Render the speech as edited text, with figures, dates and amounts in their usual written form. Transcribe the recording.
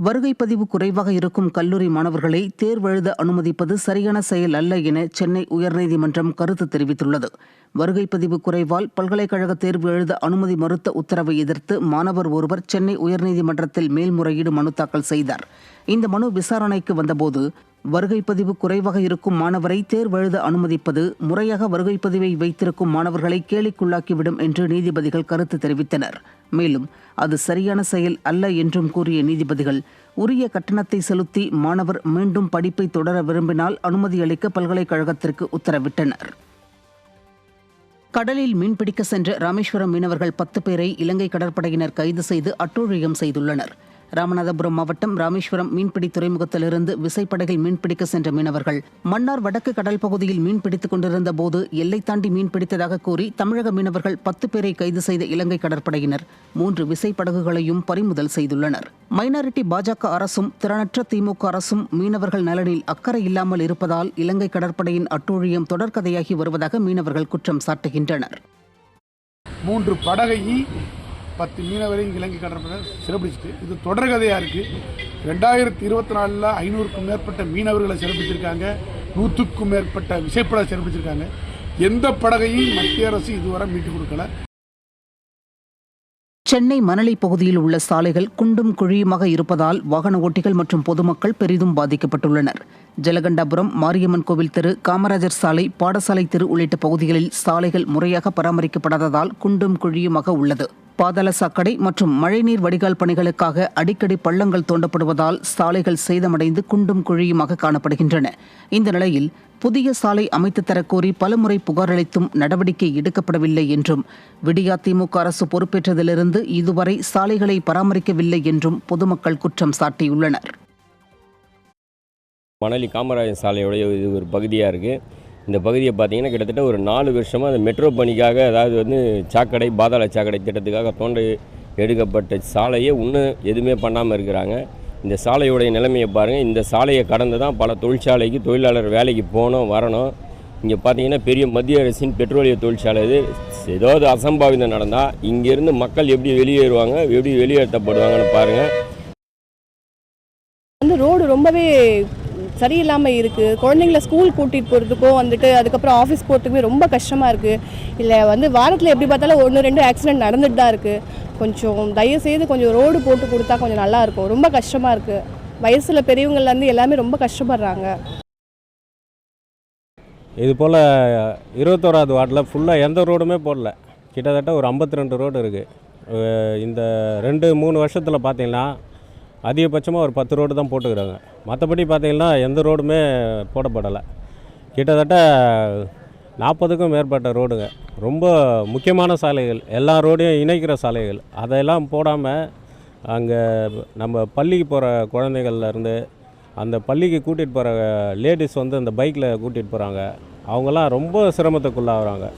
வருகை பதிவு குறைவாக இருக்கும் கல்லூரி மாணவர்களை தேர்வெழுத அனுமதிப்பது சரியான செயல் அல்ல என சென்னை உயர்நீதிமன்றம் கருத்து தெரிவித்துள்ளது. வருகை பதிவு குறைவால் பல்கலைக்கழக தேர்வு எழுத அனுமதி மறுத்த உத்தரவை எதிர்த்து மாணவர் ஒருவர் சென்னை உயர்நீதிமன்றத்தில் மேல்முறையீடு மனு தாக்கல் செய்தார். இந்த மனு விசாரணைக்கு வந்தபோது வருகை பதிவு குறைவாக இருக்கும் மாணவரை தேர்வெழுத அனுமதிப்பது முறையாக வருகை பதிவை வைத்திருக்கும் மாணவர்களை கேலிக்குள்ளாக்கிவிடும் என்று நீதிபதிகள் கருத்து தெரிவித்தனர். மேலும் அது சரியான செயல் அல்ல என்றும் கூறிய நீதிபதிகள் உரிய கட்டணத்தை செலுத்தி மாணவர் மீண்டும் படிப்பை தொடர விரும்பினால் அனுமதி அளிக்க பல்கலைக்கழகத்திற்கு உத்தரவிட்டனர். கடலில் மீன்பிடிக்க சென்ற ராமேஸ்வரம் மீனவர்கள் 10 பேரை இலங்கை கடற்படையினர் கைது செய்து அட்டூழியம் செய்துள்ளனர். ராமநாதபுரம் மாவட்டம் ராமேஸ்வரம் மீன்பிடி துறைமுகத்திலிருந்து விசைப்படகில் மீன்பிடிக்க சென்ற மீனவர்கள் மன்னார் வடக்கு கடல் பகுதியில் மீன்பிடித்துக் கொண்டிருந்த போது எல்லை தாண்டி மீன்பிடித்ததாக கூறி தமிழக மீனவர்கள் 10 பேரை கைது செய்த இலங்கை கடற்படையினர் 3 விசைப்படகுகளையும் பறிமுதல் செய்துள்ளனர். மைனாரிட்டி பாஜக அரசும் திறனற்ற திமுக அரசும் மீனவர்கள் நலனில் அக்கறை இல்லாமல் இருப்பதால் இலங்கை கடற்படையின் அட்டூழியம் தொடர்கதையாகி வருவதாக மீனவர்கள் குற்றம் சாட்டுகின்றனர். 3 படகையும் 10 மீனவரையும் இலங்கை கடற்படை சிறப்பிச்சுட்டு இது தொடர்கதையாக இருக்குது. 2024 500க்கும் மேற்பட்ட மீனவர்களை சிறப்பிச்சிருக்காங்க, 100க்கும் மேற்பட்ட விசைப்படை சிறப்பிச்சிருக்காங்க. எந்த படகையும் மத்திய அரசு இதுவரை மீட்டு கொடுக்கல. சென்னை மணலி பகுதியில் உள்ள சாலைகள் குண்டும் குழியுமாக இருப்பதால் வாகன ஓட்டிகள் மற்றும் பொதுமக்கள் பெரிதும் பாதிக்கப்பட்டுள்ளனர். ஜலகண்டாபுரம், மாரியம்மன் கோவில் தெரு, காமராஜர் சாலை, பாடசாலை தெரு உள்ளிட்ட பகுதிகளில் சாலைகள் முறையாக பராமரிக்கப்படாததால் குண்டும் குழியுமாக உள்ளது. பாதாள சாக்கடை மற்றும் மழைநீர் வடிகால் பணிகளுக்காக அடிக்கடி பள்ளங்கள் தோண்டப்படுவதால் சாலைகள் சேதமடைந்து குண்டும் குழியுமாக காணப்படுகின்றன. இந்த நிலையில் புதிய சாலை அமைத்து தரக்கோரி பலமுறை புகார் அளித்தும் நடவடிக்கை எடுக்கப்படவில்லை என்றும் விடியா திமுக அரசு பொறுப்பேற்றதிலிருந்து இதுவரை சாலைகளை பராமரிக்கவில்லை என்றும் பொதுமக்கள் குற்றம் சாட்டியுள்ளனர். மணலி காமராஜர் சாலையுடைய இது ஒரு பகுதியாக இருக்குது. இந்த பகுதியை பார்த்திங்கன்னா கிட்டத்தட்ட ஒரு 4 வருஷமாக அந்த மெட்ரோ பணிக்காக, அதாவது சாக்கடை, பாதாள சாக்கடை திட்டத்துக்காக தோண்டி எடுக்கப்பட்ட சாலையை இன்னும் எதுவுமே பண்ணாமல் இருக்கிறாங்க. இந்த சாலையுடைய நிலைமையை பாருங்கள். இந்த சாலையை கடந்து தான் பல தொழிற்சாலைக்கு தொழிலாளர் வேலைக்கு போகணும் வரணும். இங்கே பார்த்திங்கன்னா பெரிய மத்திய அரசின் பெட்ரோலிய தொழிற்சாலை இது. ஏதாவது அசம்பாவிதம் நடந்தால் இங்கேருந்து மக்கள் எப்படி வெளியேறுவாங்க, எப்படி வெளியேற்றப்படுவாங்கன்னு பாருங்கள். ரோடு ரொம்பவே சரியில்லாமல் இருக்குது. குழந்தைங்கள ஸ்கூல் கூட்டிகிட்டு போகிறதுக்கும் அதுக்கப்புறம் ஆஃபீஸ் போகிறதுக்குமே ரொம்ப கஷ்டமாக இருக்குது. இல்லை வாரத்தில் எப்படி பார்த்தாலும் 1-2 ஆக்சிடென்ட் நடந்துட்டு தான் இருக்குது. கொஞ்சம் தயவுசெய்து கொஞ்சம் ரோடு போட்டு கொடுத்தா கொஞ்சம் நல்லாயிருக்கும். ரொம்ப கஷ்டமாக இருக்குது. வயசில் பெரியவங்கள்லேருந்து எல்லாமே ரொம்ப கஷ்டப்படுறாங்க. இது போல் 21வது வார்டில் ஃபுல்லாக எந்த ரோடுமே போடல. கிட்டத்தட்ட ஒரு 52 ரோடு இருக்குது. இந்த 2-3 வருஷத்தில் பார்த்திங்கன்னா அதிகபட்சமாக ஒரு 10 ரோடு தான் போட்டுக்கிறாங்க. மற்றபடி பார்த்திங்கன்னா எந்த ரோடுமே போடப்படலை. கிட்டத்தட்ட 40க்கும் மேற்பட்ட ரோடுங்க, ரொம்ப முக்கியமான சாலைகள், எல்லா ரோடையும் இணைக்கிற சாலைகள், அதையெல்லாம் போடாமல் அங்கே நம்ம பள்ளிக்கு போகிற குழந்தைகள்லேருந்து அந்த பள்ளிக்கு கூட்டிகிட்டு போகிற லேடிஸ் அந்த பைக்கில் கூட்டிகிட்டு போகிறாங்க. அவங்கெல்லாம் ரொம்ப சிரமத்துக்குள்ளாகிறாங்க.